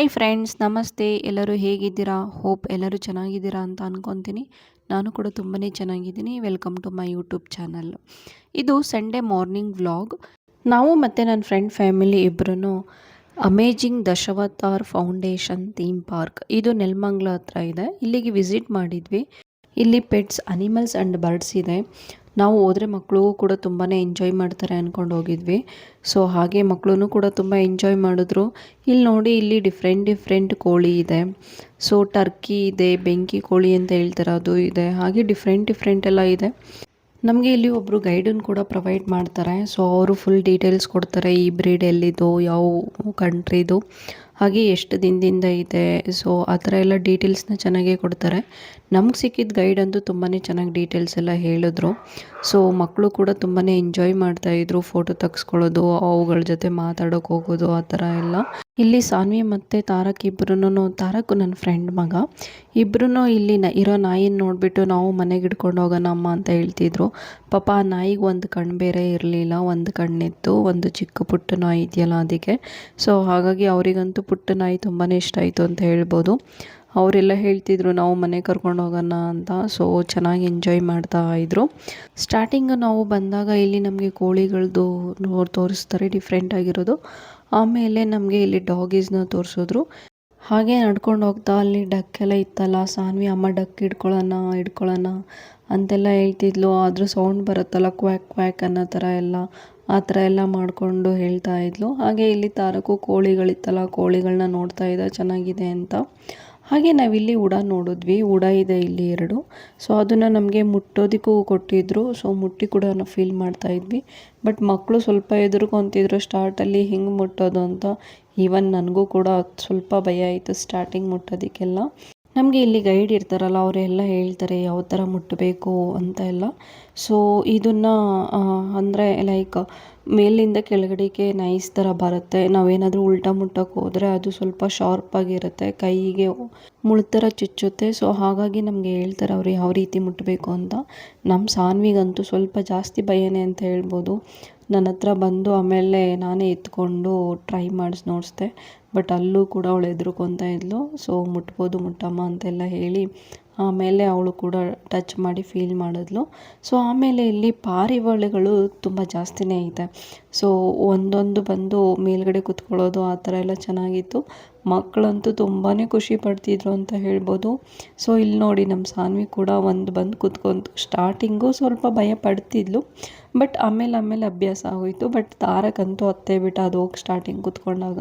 Hi friends, ನಮಸ್ತೆ. ಎಲ್ಲರೂ ಹೇಗಿದ್ದೀರಾ? ಹೋಪ್ ಎಲ್ಲರೂ ಚೆನ್ನಾಗಿದ್ದೀರಾ ಅಂತ ಅಂದ್ಕೊತೀನಿ. ನಾನು ಕೂಡ ತುಂಬಾ ಚೆನ್ನಾಗಿದ್ದೀನಿ. Welcome to my YouTube channel. ಇದು ಸಂಡೇ ಮಾರ್ನಿಂಗ್ ವ್ಲಾಗ್. ನಾವು ಮತ್ತು ನನ್ನ ಫ್ರೆಂಡ್ ಫ್ಯಾಮಿಲಿ ಇಬ್ಬರೂ amazing Dashavatar foundation theme park, ಇದು ನೆಲಮಂಗಲ ಹತ್ರ ಇದೆ, ಇಲ್ಲಿಗೆ ವಿಸಿಟ್ ಮಾಡಿದ್ವಿ. ಇಲ್ಲಿ ಪೆಟ್ಸ್, ಅನಿಮಲ್ಸ್ ಆ್ಯಂಡ್ ಬರ್ಡ್ಸ್ ಇದೆ. ನಾವು ಹೋದರೆ ಮಕ್ಕಳು ಕೂಡ ತುಂಬಾ ಎಂಜಾಯ್ ಮಾಡ್ತಾರೆ ಅಂದ್ಕೊಂಡು ಹೋಗಿದ್ವಿ. ಸೊ ಹಾಗೆ ಮಕ್ಕಳು ಕೂಡ ತುಂಬ ಎಂಜಾಯ್ ಮಾಡಿದ್ರು. ಇಲ್ಲಿ ನೋಡಿ, ಇಲ್ಲಿ ಡಿಫ್ರೆಂಟ್ ಕೋಳಿ ಇದೆ. ಸೊ ಟರ್ಕಿ ಇದೆ, ಬೆಂಕಿ ಕೋಳಿ ಅಂತ ಹೇಳ್ತಾರೆ, ಅದು ಇದೆ. ಹಾಗೆ ಡಿಫ್ರೆಂಟ್ ಎಲ್ಲ ಇದೆ. ನಮಗೆ ಇಲ್ಲಿ ಒಬ್ಬರು ಗೈಡನ್ನು ಕೂಡ ಪ್ರೊವೈಡ್ ಮಾಡ್ತಾರೆ. ಸೊ ಅವರು ಫುಲ್ ಡೀಟೇಲ್ಸ್ ಕೊಡ್ತಾರೆ, ಈ ಬ್ರೀಡ್ ಎಲ್ಲಿದು, ಯಾವ ಕಂಟ್ರಿದು, ಹಾಗೆ ಎಷ್ಟು ದಿನದಿಂದ ಇದೆ. ಸೊ ಆ ಥರ ಎಲ್ಲ ಡೀಟೇಲ್ಸ್ನ ಚೆನ್ನಾಗೇ ಕೊಡ್ತಾರೆ. ನಮ್ಗೆ ಸಿಕ್ಕಿದ ಗೈಡ್ ಅಂತೂ ತುಂಬಾ ಚೆನ್ನಾಗಿ ಡೀಟೇಲ್ಸ್ ಎಲ್ಲ ಹೇಳಿದ್ರು. ಸೊ ಮಕ್ಕಳು ಕೂಡ ತುಂಬಾ ಎಂಜಾಯ್ ಮಾಡ್ತಾಯಿದ್ರು, ಫೋಟೋ ತೆಗೆಸ್ಕೊಳ್ಳೋದು, ಅವುಗಳ ಜೊತೆ ಮಾತಾಡೋಕೆ ಹೋಗೋದು, ಆ ಥರ ಎಲ್ಲ. ಇಲ್ಲಿ ಸಾನ್ವಿ ಮತ್ತು ತಾರಕ್ ಇಬ್ಬರೂ, ತಾರಕ್ ನನ್ನ ಫ್ರೆಂಡ್ ಮಗ, ಇಬ್ಬರೂ ಇಲ್ಲಿ ಇರೋ ನಾಯಿನ ನೋಡಿಬಿಟ್ಟು ನಾವು ಮನೆಗೆ ಹಿಡ್ಕೊಂಡು ಹೋಗೋಣ ಅಮ್ಮ ಅಂತ ಹೇಳ್ತಿದ್ರು. ಪಾಪ ಆ ನಾಯಿಗೆ ಒಂದು ಕಣ್ಣು ಬೇರೆ ಇರಲಿಲ್ಲ, ಒಂದು ಕಣ್ಣಿತ್ತು, ಒಂದು ಚಿಕ್ಕ ಪುಟ್ಟ ನಾಯಿ ಇದೆಯಲ್ಲ ಅದಕ್ಕೆ. ಸೊ ಹಾಗಾಗಿ ಅವರಿಗಂತೂ ಪುಟ್ಟ ನಾಯಿ ತುಂಬಾ ಇಷ್ಟ ಆಯಿತು ಅಂತ ಹೇಳ್ಬೋದು. ಅವರೆಲ್ಲ ಹೇಳ್ತಿದ್ರು ನಾವು ಮನೆ ಕರ್ಕೊಂಡು ಹೋಗೋಣ ಅಂತ. ಸೊ ಚೆನ್ನಾಗಿ ಎಂಜಾಯ್ ಮಾಡ್ತಾ ಇದ್ರು. ಸ್ಟಾರ್ಟಿಂಗ್ ನಾವು ಬಂದಾಗ ಇಲ್ಲಿ ನಮಗೆ ಕೋಳಿಗಳದ್ದು ತೋರಿಸ್ತಾರೆ, ಡಿಫ್ರೆಂಟ್ ಆಗಿರೋದು. ಆಮೇಲೆ ನಮಗೆ ಇಲ್ಲಿ ಡಾಗೀಸ್ನ ತೋರಿಸಿದ್ರು. ಹಾಗೆ ನಡ್ಕೊಂಡು ಹೋಗ್ತಾ ಅಲ್ಲಿ ಡಕ್ ಎಲ್ಲ ಇತ್ತಲ್ಲ, ಸಾನ್ವಿ ಅಮ್ಮ ಡಕ್ ಹಿಡ್ಕೊಳ್ಳೋಣ ಅಂತೆಲ್ಲ ಹೇಳ್ತಿದ್ಲು. ಆದರೂ ಸೌಂಡ್ ಬರುತ್ತಲ್ಲ, ಕ್ವ್ಯಾಕ್ ಕ್ವ್ಯಾಕ್ ಅನ್ನೋ ಥರ ಎಲ್ಲ, ಆ ಥರ ಎಲ್ಲ ಮಾಡಿಕೊಂಡು ಹೇಳ್ತಾ ಇದ್ಲು. ಹಾಗೆ ಇಲ್ಲಿ ತಾರಕು ಕೋಳಿಗಳಿತ್ತಲ್ಲ, ಕೋಳಿಗಳನ್ನ ನೋಡ್ತಾ ಇದ್ದ, ಚೆನ್ನಾಗಿದೆ ಅಂತ. ಹಾಗೆ ನಾವಿಲ್ಲಿ ಉಡ ನೋಡಿದ್ವಿ. ಉಡ ಇದೆ ಇಲ್ಲಿ 2. ಸೊ ಅದನ್ನು ನಮಗೆ ಮುಟ್ಟೋದಕ್ಕೂ ಕೊಟ್ಟಿದ್ದರು. ಸೊ ಮುಟ್ಟಿ ಕೂಡ ನಾವು ಫೀಲ್ ಮಾಡ್ತಾಯಿದ್ವಿ. ಬಟ್ ಮಕ್ಕಳು ಸ್ವಲ್ಪ ಹೆದರ್ಕೊತಿದ್ರು ಸ್ಟಾರ್ಟಲ್ಲಿ, ಹಿಂಗೆ ಮುಟ್ಟೋದು ಅಂತ. ಈವನ್ ನನಗೂ ಕೂಡ ಸ್ವಲ್ಪ ಭಯ ಆಯಿತು ಸ್ಟಾರ್ಟಿಂಗ್ ಮುಟ್ಟೋದಕ್ಕೆಲ್ಲ. ನಮಗೆ ಇಲ್ಲಿ ಗೈಡ್ ಇರ್ತಾರಲ್ಲ, ಅವರೆಲ್ಲ ಹೇಳ್ತಾರೆ ಯಾವ ಥರ ಮುಟ್ಟಬೇಕು ಅಂತ ಎಲ್ಲ. ಸೊ ಇದನ್ನು ಅಂದರೆ ಲೈಕ್ ಮೇಲಿಂದ ಕೆಳಗಡೆಗೆ ನೈಸ್ ಥರ ಬರುತ್ತೆ. ನಾವೇನಾದರೂ ಉಲ್ಟಾ ಮುಟ್ಟಕ್ಕೆ ಹೋದರೆ ಅದು ಸ್ವಲ್ಪ ಶಾರ್ಪಾಗಿರುತ್ತೆ, ಕೈಗೆ ಮುಳ್ಳು ಚುಚ್ಚುತ್ತೆ. ಸೊ ಹಾಗಾಗಿ ನಮಗೆ ಹೇಳ್ತಾರೆ ಅವರು ಯಾವ ರೀತಿ ಮುಟ್ಟಬೇಕು ಅಂತ. ನಮ್ಮ ಸಾನ್ವಿಗಂತೂ ಸ್ವಲ್ಪ ಜಾಸ್ತಿ ಭಯನೇ ಅಂತ ಹೇಳ್ಬೋದು. ನನ್ನ ಹತ್ರ ಬಂದು ಆಮೇಲೆ ನಾನೇ ಎತ್ಕೊಂಡು ಟ್ರೈ ನೋಡಿಸ್ದೆ. ಬಟ್ ಅಲ್ಲೂ ಕೂಡ ಅವಳು ಹೆದ್ರುಕೊತಾ ಇದ್ಲು. ಸೊ ಮುಟ್ಬೋದು ಮುಟ್ಟಮ್ಮ ಅಂತೆಲ್ಲ ಹೇಳಿ ಆಮೇಲೆ ಅವಳು ಕೂಡ ಟಚ್ ಮಾಡಿ ಫೀಲ್ ಮಾಡಿದ್ಲು. ಸೊ ಆಮೇಲೆ ಇಲ್ಲಿ ಪಾರಿವಾಳಗಳು ತುಂಬ ಜಾಸ್ತಿನೇ ಇದೆ. ಸೊ ಒಂದೊಂದು ಬಂದು ಮೇಲ್ಗಡೆ ಕೂತ್ಕೊಳ್ಳೋದು, ಆ ಥರ ಎಲ್ಲ ಚೆನ್ನಾಗಿತ್ತು. ಮಕ್ಕಳಂತೂ ತುಂಬಾ ಖುಷಿ ಪಡ್ತಿದ್ರು ಅಂತ ಹೇಳ್ಬೋದು. ಸೊ ಇಲ್ಲಿ ನೋಡಿ, ನಮ್ಮ ಸಾನ್ವಿ ಕೂಡ ಒಂದು ಬಂದು ಕೂತ್ಕೊಂತು. ಸ್ಟಾರ್ಟಿಂಗು ಸ್ವಲ್ಪ ಭಯ ಪಡ್ತಿದ್ಲು, ಬಟ್ ಆಮೇಲೆ ಅಭ್ಯಾಸ ಆಗೋಯಿತು. ಬಟ್ ತಾರಕ್ಕಂತೂ ಅತ್ತೇ ಬಿಟ್ಟ ಅದು ಹೋಗಿ ಸ್ಟಾರ್ಟಿಂಗ್ ಕೂತ್ಕೊಂಡಾಗ.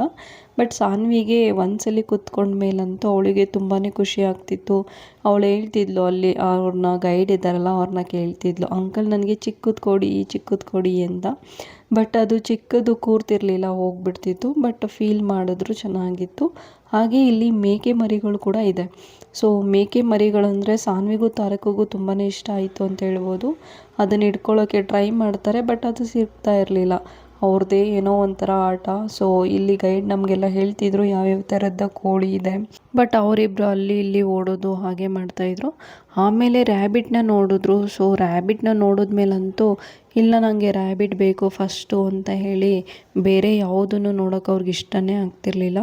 ಬಟ್ ಸಾನ್ವಿಗೆ ಒಂದ್ಸಲಿ ಕೂತ್ಕೊಂಡ ಮೇಲಂತೂ ಅವಳಿಗೆ ತುಂಬಾ ಖುಷಿ ಆಗ್ತಿತ್ತು. ಅವಳು ಹೇಳ್ತಿದ್ಲು, ಅಲ್ಲಿ ಅವ್ರನ್ನ ಗೈಡ್ ಇದ್ದಾರಲ್ಲ ಅವ್ರನ್ನ ಕೇಳ್ತಿದ್ಲು, ಅಂಕಲ್ ನನಗೆ ಚಿಕ್ಕದು ಕೊಡಿ ಅಂತ. ಬಟ್ ಅದು ಚಿಕ್ಕದು ಕೂರ್ತಿರ್ಲಿಲ್ಲ, ಹೋಗ್ಬಿಡ್ತಿತ್ತು. ಬಟ್ ಫೀಲ್ ಮಾಡಿದ್ರು ಚೆನ್ನಾಗಿತ್ತು. ಹಾಗೆ ಇಲ್ಲಿ ಮೇಕೆ ಮರಿಗಳು ಕೂಡ ಇದೆ. ಸೊ ಮೇಕೆ ಮರಿಗಳಂದರೆ ಸಾನ್ವಿಗೂ ತಾರಕಿಗೂ ತುಂಬಾ ಇಷ್ಟ ಆಯಿತು ಅಂತ ಹೇಳ್ಬೋದು. ಅದನ್ನು ಹಿಡ್ಕೊಳ್ಳೋಕ್ಕೆ ಟ್ರೈ ಮಾಡ್ತಾರೆ, ಬಟ್ ಅದು ಸಿಗ್ತಾ ಇರಲಿಲ್ಲ. ಅವ್ರದ್ದೇ ಏನೋ ಒಂಥರ ಆಟ. ಸೊ ಇಲ್ಲಿ ಗೈಡ್ ನಮಗೆಲ್ಲ ಹೇಳ್ತಿದ್ರು ಯಾವ್ಯಾವ ಥರದ ಕೋಳಿ ಇದೆ. ಬಟ್ ಅವರಿಬ್ಬರು ಅಲ್ಲಿ ಇಲ್ಲಿ ಓಡೋದು ಹಾಗೆ ಮಾಡ್ತಾಯಿದ್ರು. ಆಮೇಲೆ ರ್ಯಾಬಿಟ್ನ ನೋಡಿದ್ರು. ಸೊ ರ್ಯಾಬಿಟ್ನ ನೋಡಿದ್ಮೇಲಂತೂ ಇಲ್ಲ, ನನಗೆ ರ್ಯಾಬಿಟ್ ಬೇಕು ಫಸ್ಟು ಅಂತ ಹೇಳಿ ಬೇರೆ ಯಾವುದನ್ನು ನೋಡೋಕೆ ಅವ್ರಿಗೆ ಇಷ್ಟನೇ ಆಗ್ತಿರ್ಲಿಲ್ಲ.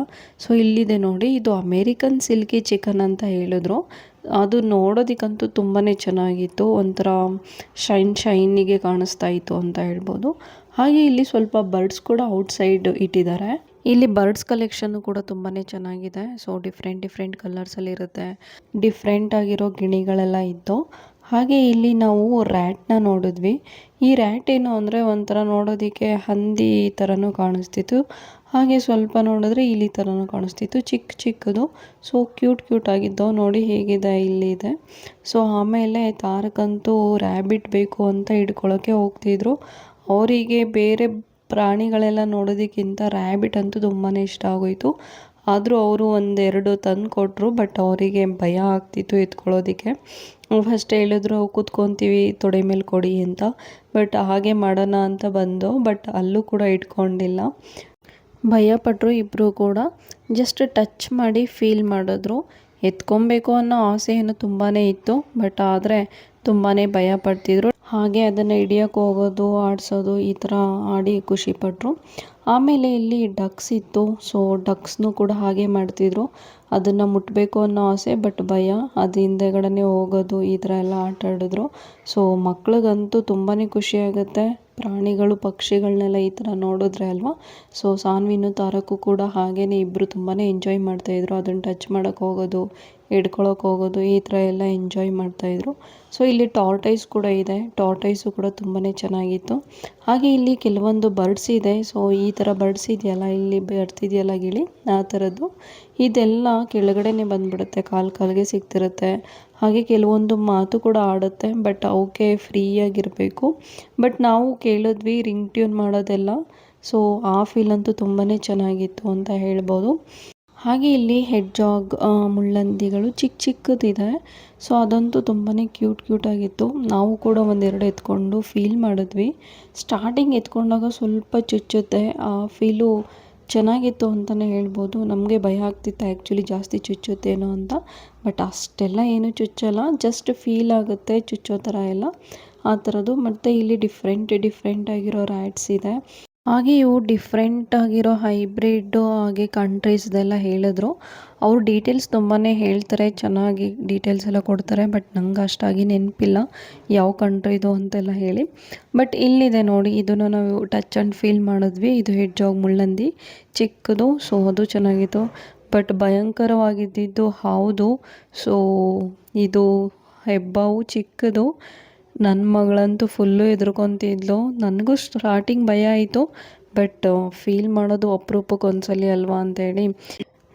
ಸೊ ಇಲ್ಲಿದೆ ನೋಡಿ, ಇದು ಅಮೇರಿಕನ್ ಸಿಲ್ಕಿ ಚಿಕನ್ ಅಂತ ಹೇಳಿದ್ರು. ಅದು ನೋಡೋದಕ್ಕಂತೂ ತುಂಬಾ ಚೆನ್ನಾಗಿತ್ತು, ಒಂಥರ ಶೈನಿಗೆ ಕಾಣಿಸ್ತಾ ಇತ್ತು ಅಂತ ಹೇಳ್ಬೋದು. ಹಾಗೆ ಇಲ್ಲಿ ಸ್ವಲ್ಪ ಬರ್ಡ್ಸ್ ಕೂಡ ಔಟ್ಸೈಡ್ ಇಟ್ಟಿದ್ದಾರೆ. ಇಲ್ಲಿ ಬರ್ಡ್ಸ್ ಕಲೆಕ್ಷನ್ನು ಕೂಡ ತುಂಬಾ ಚೆನ್ನಾಗಿದೆ. ಸೊ ಡಿಫ್ರೆಂಟ್ ಕಲರ್ಸಲ್ಲಿ ಇರುತ್ತೆ, ಡಿಫ್ರೆಂಟ್ ಆಗಿರೋ ಗಿಣಿಗಳೆಲ್ಲ ಇತ್ತು. ಹಾಗೆ ಇಲ್ಲಿ ನಾವು ರ್ಯಾಟ್ನ ನೋಡಿದ್ವಿ. ಈ ರ್ಯಾಟ್ ಏನು ಅಂದರೆ ಒಂಥರ ನೋಡೋದಕ್ಕೆ ಹಂದಿ ಥರನೂ ಕಾಣಿಸ್ತಿತ್ತು. ಹಾಗೆ ಸ್ವಲ್ಪ ನೋಡಿದ್ರೆ ಇಲಿ ಥರನೂ ಕಾಣಿಸ್ತಿತ್ತು, ಚಿಕ್ಕದು. ಸೊ ಕ್ಯೂಟ್ ಆಗಿದ್ದವು. ನೋಡಿ ಹೇಗಿದೆ, ಇಲ್ಲಿದೆ. ಸೊ ಆಮೇಲೆ ತಾರಕಂತೂ ರ್ಯಾಬಿಟ್ ಬೇಕು ಅಂತ ಹಿಡ್ಕೊಳ್ಳೋಕ್ಕೆ ಹೋಗ್ತಿದ್ರು. ಅವರಿಗೆ ಬೇರೆ ಪ್ರಾಣಿಗಳೆಲ್ಲ ನೋಡೋದಕ್ಕಿಂತ ರ್ಯಾಬಿಟ್ ಅಂತೂ ತುಂಬಾ ಇಷ್ಟ ಆಗೋಯಿತು. ಆದರೂ ಅವರು 1-2 ತಂದು ಕೊಟ್ಟರು. ಬಟ್ ಅವರಿಗೆ ಭಯ ಆಗ್ತಿತ್ತು ಎತ್ಕೊಳ್ಳೋದಕ್ಕೆ. ಫಸ್ಟ್ ಹೇಳಿದ್ರು ಕೂತ್ಕೊತೀವಿ, ತೊಡೆ ಮೇಲೆ ಕೊಡಿ ಅಂತ. ಬಟ್ ಹಾಗೆ ಮಾಡೋಣ ಅಂತ ಬಂದು, ಬಟ್ ಅಲ್ಲೂ ಕೂಡ ಇಟ್ಕೊಂಡಿಲ್ಲ, ಭಯಪಟ್ಟರು ಇಬ್ಬರು ಕೂಡ. ಜಸ್ಟ್ ಟಚ್ ಮಾಡಿ ಫೀಲ್ ಮಾಡಿದ್ರು. ಎತ್ಕೊಬೇಕು ಅನ್ನೋ ಆಸೆ ಏನು ತುಂಬಾ ಇತ್ತು, ಬಟ್ ಆದರೆ ತುಂಬಾ ಭಯ ಪಡ್ತಿದ್ರು. ಹಾಗೆ ಅದನ್ನು ಹಿಡಿಯೋಕ್ಕೆ ಹೋಗೋದು, ಆಡಿಸೋದು ಈ ಥರ ಆಡಿ ಖುಷಿಪಟ್ಟರು. ಆಮೇಲೆ ಇಲ್ಲಿ ಡಕ್ಸ್ ಇತ್ತು. ಸೊ ಡಕ್ಸ್ನೂ ಕೂಡ ಹಾಗೆ ಮಾಡ್ತಿದ್ರು. ಅದನ್ನು ಮುಟ್ಟಬೇಕು ಅನ್ನೋ ಆಸೆ, ಬಟ್ ಭಯ. ಅದು ಹಿಂದೆಗಡೆನೇ ಹೋಗೋದು, ಈ ಥರ ಎಲ್ಲ ಆಟ ಆಡಿದ್ರು. ಸೊ ಮಕ್ಳಿಗಂತೂ ತುಂಬಾ ಖುಷಿಯಾಗುತ್ತೆ ಪ್ರಾಣಿಗಳು ಪಕ್ಷಿಗಳನ್ನೆಲ್ಲ ಈ ಥರ ನೋಡಿದ್ರೆ ಅಲ್ವಾ. ಸೊ ಸಾನ್ವಿನು ತಾರಕ್ಕೂ ಕೂಡ ಹಾಗೇ ಇಬ್ಬರು ತುಂಬಾ ಎಂಜಾಯ್ ಮಾಡ್ತಾಯಿದ್ರು. ಅದನ್ನು ಟಚ್ ಮಾಡೋಕ್ಕೆ ಹೋಗೋದು, ಹಿಡ್ಕೊಳಕ್ಕೆ ಹೋಗೋದು, ಈ ಥರ ಎಲ್ಲ ಎಂಜಾಯ್ ಮಾಡ್ತಾಯಿದ್ರು. ಸೊ ಇಲ್ಲಿ ಟಾರ್ಟೈಸ್ ಕೂಡ ಇದೆ. ಟಾರ್ಟೈಸು ಕೂಡ ತುಂಬಾ ಚೆನ್ನಾಗಿತ್ತು. ಹಾಗೆ ಇಲ್ಲಿ ಕೆಲವೊಂದು ಬರ್ಡ್ಸ್ ಇದೆ. ಸೊ ಈ ಥರ ಬರ್ಡ್ಸ್ ಇದೆಯಲ್ಲ, ಇಲ್ಲಿ ಬರ್ತಿದೆಯಲ್ಲ ಗಿಳಿ, ಆ ಥರದ್ದು ಇದೆಲ್ಲ ಕೆಳಗಡೆನೆ ಬಂದುಬಿಡುತ್ತೆ, ಕಾಲಿಗೆ ಸಿಗ್ತಿರುತ್ತೆ. ಹಾಗೆ ಕೆಲವೊಂದು ಮಾತು ಕೂಡ ಆಡುತ್ತೆ, ಬಟ್ ಅವಕ್ಕೆ ಫ್ರೀಯಾಗಿರಬೇಕು. ಬಟ್ ನಾವು ಕೇಳಿದ್ವಿ ರಿಂಗ್ ಟ್ಯೂನ್ ಮಾಡೋದೆಲ್ಲ. ಸೊ ಆ ಫೀಲ್ ಅಂತೂ ತುಂಬಾ ಚೆನ್ನಾಗಿತ್ತು ಅಂತ ಹೇಳ್ಬೋದು. ಹಾಗೆ ಇಲ್ಲಿ ಹೆಡ್ಜಾಗ್, ಮುಳ್ಳಂದಿಗಳು ಚಿಕ್ಕದಿದೆ. ಸೊ ಅದಂತೂ ತುಂಬಾ ಕ್ಯೂಟಾಗಿತ್ತು. ನಾವು ಕೂಡ ಒಂದೆರಡು ಎತ್ಕೊಂಡು ಫೀಲ್ ಮಾಡಿದ್ವಿ. ಸ್ಟಾರ್ಟಿಂಗ್ ಎತ್ಕೊಂಡಾಗ ಸ್ವಲ್ಪ ಚುಚ್ಚುತ್ತೆ, ಆ ಫೀಲು ಚೆನ್ನಾಗಿತ್ತು ಅಂತಲೇ ಹೇಳ್ಬೋದು. ನಮಗೆ ಭಯ ಆಗ್ತಿತ್ತು ಆ್ಯಕ್ಚುಲಿ ಜಾಸ್ತಿ ಚುಚ್ಚುತ್ತೇನೋ ಅಂತ. ಬಟ್ ಅಷ್ಟೆಲ್ಲ ಏನು ಚುಚ್ಚಲ್ಲ, ಜಸ್ಟ್ ಫೀಲ್ ಆಗುತ್ತೆ ಚುಚ್ಚೋ ಥರ ಎಲ್ಲ, ಆ ಥರದ್ದು. ಮತ್ತು ಇಲ್ಲಿ ಡಿಫ್ರೆಂಟ್ ಆಗಿರೋ ರ್ಯಾಟ್ಸ್ ಇದೆ. ಹಾಗೆ ಇವು ಡಿಫ್ರೆಂಟ್ ಆಗಿರೋ ಹೈಬ್ರಿಡ್ಡು ಹಾಗೆ ಕಂಟ್ರೀಸ್ದೆಲ್ಲ ಹೇಳಿದ್ರು. ಅವ್ರು ಡೀಟೇಲ್ಸ್ ತುಂಬಾ ಹೇಳ್ತಾರೆ, ಚೆನ್ನಾಗಿ ಡೀಟೇಲ್ಸ್ ಎಲ್ಲ ಕೊಡ್ತಾರೆ. ಬಟ್ ನಂಗೆ ಅಷ್ಟಾಗಿ ನೆನಪಿಲ್ಲ ಯಾವ ಕಂಟ್ರಿದು ಅಂತೆಲ್ಲ ಹೇಳಿ. ಬಟ್ ಇಲ್ಲಿದೆ ನೋಡಿ, ಇದನ್ನು ನಾವು ಟಚ್ ಆ್ಯಂಡ್ ಫೀಲ್ ಮಾಡಿದ್ವಿ. ಇದು ಹೆಡ್ಜಾಗ್ ಮುಳ್ಳಂದಿ ಚಿಕ್ಕದು. ಸೊ ಅದು ಚೆನ್ನಾಗಿತ್ತು. ಬಟ್ ಭಯಂಕರವಾಗಿದ್ದಿದ್ದು ಹೌದು. ಸೊ ಇದು ಹೆಬ್ಬಾವು ಚಿಕ್ಕದು. ನನ್ನ ಮಗಳಂತೂ ಫುಲ್ಲು ಹೆದ್ರ್ಕೊತಿದ್ಲು. ನನಗೂ ಸ್ಟಾರ್ಟಿಂಗ್ ಭಯ ಆಯಿತು, ಬಟ್ ಫೀಲ್ ಮಾಡೋದು ಅಪರೂಪಕ್ಕೆ ಒಂದ್ಸಲಿ ಅಲ್ವಾ ಅಂತೇಳಿ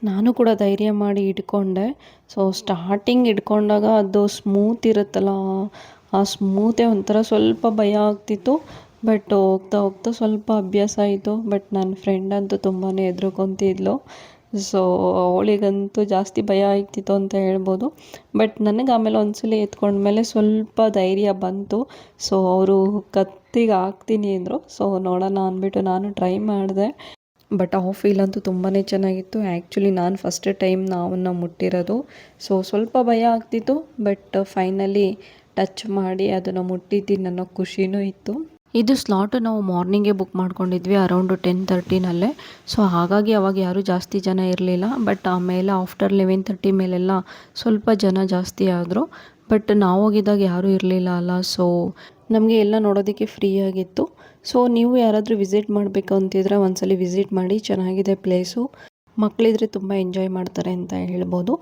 ನಾನು ಕೂಡ ಧೈರ್ಯ ಮಾಡಿ ಇಟ್ಕೊಂಡೆ. ಸೊ ಸ್ಟಾರ್ಟಿಂಗ್ ಇಟ್ಕೊಂಡಾಗ ಅದು ಸ್ಮೂತ್ ಇರುತ್ತಲ್ಲ, ಆ ಸ್ಮೂತೇ ಒಂಥರ ಸ್ವಲ್ಪ ಭಯ ಆಗ್ತಿತ್ತು. ಬಟ್ ಹೋಗ್ತಾ ಸ್ವಲ್ಪ ಅಭ್ಯಾಸ ಆಯಿತು. ಬಟ್ ನನ್ನ ಫ್ರೆಂಡ್ ಅಂತೂ ತುಂಬಾ ಹೆದ್ರ್ಕೊತಿದ್ಲು. ಸೊ ಅವಳಿಗಂತೂ ಜಾಸ್ತಿ ಭಯ ಆಗ್ತಿತ್ತು ಅಂತ ಹೇಳ್ಬೋದು. ಬಟ್ ನನಗೆ ಆಮೇಲೆ ಒಂದ್ಸಲಿ ಎತ್ಕೊಂಡ್ಮೇಲೆ ಸ್ವಲ್ಪ ಧೈರ್ಯ ಬಂತು. ಸೊ ಅವರು ಕತ್ತಿಗೆ ಹಾಕ್ತೀನಿ ಅಂದರು. ಸೊ ನೋಡೋಣ ಅಂದ್ಬಿಟ್ಟು ನಾನು ಟ್ರೈ ಮಾಡಿದೆ. ಬಟ್ ಆ ಫೀಲ್ ಅಂತೂ ತುಂಬಾ ಚೆನ್ನಾಗಿತ್ತು. ಆ್ಯಕ್ಚುಲಿ ನಾನು ಫಸ್ಟ್ ಟೈಮ್ ನಾವನ್ನು ಮುಟ್ಟಿರೋದು. ಸೊ ಸ್ವಲ್ಪ ಭಯ ಆಗ್ತಿತ್ತು, ಬಟ್ ಫೈನಲಿ ಟಚ್ ಮಾಡಿ ಅದನ್ನು ಮುಟ್ಟಿದ್ದೀನಿ ಅನ್ನೋ ಖುಷಿನೂ ಇತ್ತು. ಇದು ಸ್ಲಾಟು ನಾವು ಮಾರ್ನಿಂಗೇ ಬುಕ್ ಮಾಡ್ಕೊಂಡಿದ್ವಿ, ಅರೌಂಡು 10:30ನಲ್ಲೇ. ಸೊ ಹಾಗಾಗಿ ಅವಾಗ ಯಾರೂ ಜಾಸ್ತಿ ಜನ ಇರಲಿಲ್ಲ. ಬಟ್ ಆಮೇಲೆ ಆಫ್ಟರ್ 11:30 ಮೇಲೆಲ್ಲ ಸ್ವಲ್ಪ ಜನ ಜಾಸ್ತಿ ಆದರು. ಬಟ್ ನಾವು ಹೋಗಿದ್ದಾಗ ಯಾರೂ ಇರಲಿಲ್ಲ ಅಲ್ಲ. ಸೊ ನಮಗೆ ಎಲ್ಲ ನೋಡೋದಕ್ಕೆ ಫ್ರೀಯಾಗಿತ್ತು. ಸೊ ನೀವು ಯಾರಾದರೂ ವಿಸಿಟ್ ಮಾಡಬೇಕು ಅಂತಿದ್ರೆ ಒಂದ್ಸಲಿ ವಿಸಿಟ್ ಮಾಡಿ, ಚೆನ್ನಾಗಿದೆ ಪ್ಲೇಸು. ಮಕ್ಕಳಿದ್ರೆ ತುಂಬ ಎಂಜಾಯ್ ಮಾಡ್ತಾರೆ ಅಂತ ಹೇಳ್ಬೋದು.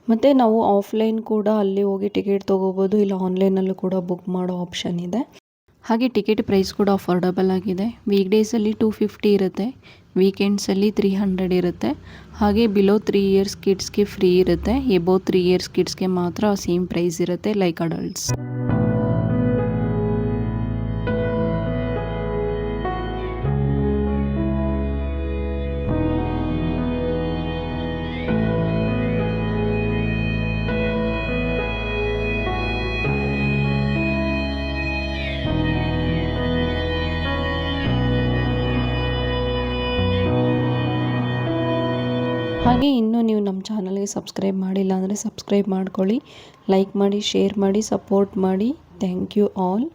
ಮತ್ತು ನಾವು ಆಫ್ಲೈನ್ ಕೂಡ ಅಲ್ಲಿ ಹೋಗಿ ಟಿಕೆಟ್ ತೊಗೋಬೋದು, ಇಲ್ಲ ಆನ್ಲೈನಲ್ಲೂ ಕೂಡ ಬುಕ್ ಮಾಡೋ ಆಪ್ಷನ್ ಇದೆ. ಹಾಗೆ ಟಿಕೆಟ್ ಪ್ರೈಸ್ ಕೂಡ ಅಫೋರ್ಡಬಲ್ ಆಗಿದೆ. ವೀಕ್ ಡೇಸಲ್ಲಿ 250 ಇರುತ್ತೆ, ವೀಕೆಂಡ್ಸಲ್ಲಿ 300 ಇರುತ್ತೆ. ಹಾಗೆ ಬಿಲೋ 3 ಇಯರ್ಸ್ ಕಿಡ್ಸ್ಗೆ ಫ್ರೀ ಇರುತ್ತೆ, ಎಬೋ 3 ಇಯರ್ಸ್ ಕಿಡ್ಸ್ಗೆ ಮಾತ್ರ ಸೇಮ್ ಪ್ರೈಸ್ ಇರುತ್ತೆ ಲೈಕ್ ಅಡಲ್ಟ್ಸ್. ಹಾಗೆ ಇನ್ನೂ ನೀವು ನಮ್ಮ ಚಾನಲ್ಗೆ ಸಬ್ಸ್ಕ್ರೈಬ್ ಮಾಡಿಲ್ಲ ಅಂದರೆ ಸಬ್ಸ್ಕ್ರೈಬ್ ಮಾಡ್ಕೊಳ್ಳಿ, ಲೈಕ್ ಮಾಡಿ, ಶೇರ್ ಮಾಡಿ, ಸಪೋರ್ಟ್ ಮಾಡಿ. Thank you all.